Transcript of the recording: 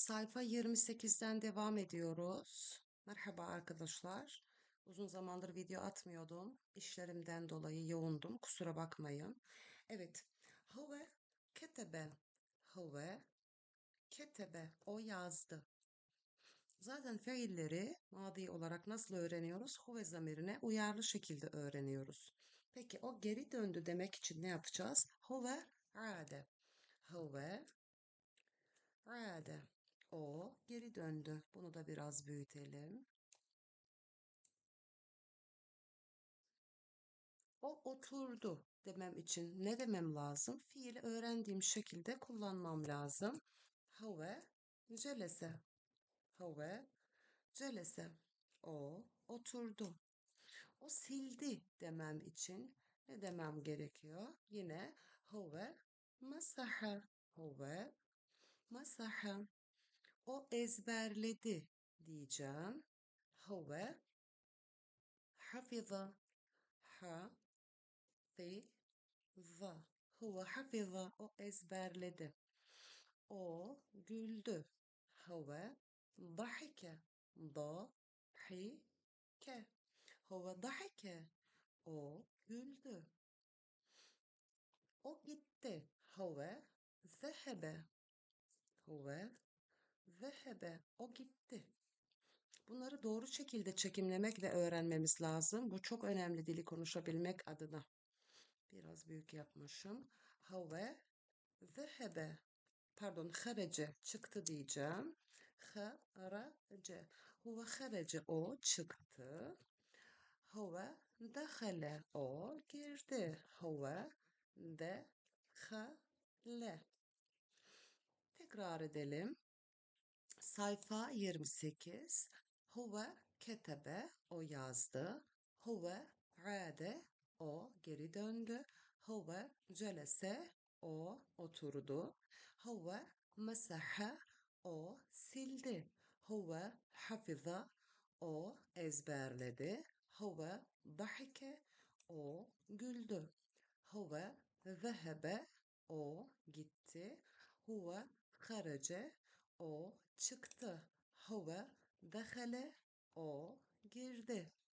Sayfa 28'den devam ediyoruz. Merhaba arkadaşlar. Uzun zamandır video atmıyordum. İşlerimden dolayı yoğundum. Kusura bakmayın. Evet. Huve ketebe. Huve ketebe. O yazdı. Zaten fiilleri madi olarak nasıl öğreniyoruz? Huve zamirine uyarlı şekilde öğreniyoruz. Peki o geri döndü demek için ne yapacağız? Huve ade. Huve ade. O geri döndü. Bunu da biraz büyütelim. O oturdu demem için ne demem lazım? Fiili öğrendiğim şekilde kullanmam lazım. Huve celese. Huve celese. O oturdu. O sildi demem için ne demem gerekiyor? Yine huve masaha. Huve masaha. O ezberledi diyeceğim. Huve hafiza. Hafiza. Huve hafiza. O ezberledi. O güldü. Huve dahike. Dahike. Huve dahike. O güldü. O gitti. Huve zehebe. Huve zehebe. O gitti. Bunları doğru şekilde çekimlemek ve öğrenmemiz lazım. Bu çok önemli dili konuşabilmek adına. Biraz büyük yapmışım. Huve zehebe. Pardon, harece. Çıktı diyeceğim. Harece. Huve harece. O çıktı. Huve dehale. O girdi. Huve dehale. Tekrar edelim. Sayfa 28. Huve ketebe, o yazdı. Huve ade, o geri döndü. Huve celese, o oturdu. Huve mesaha, o sildi. Huve hafiza, o ezberledi. Huve dahike, o güldü. Huve zehebe, o gitti. Huve harace, o çıktı. Huve dehale, o girdi.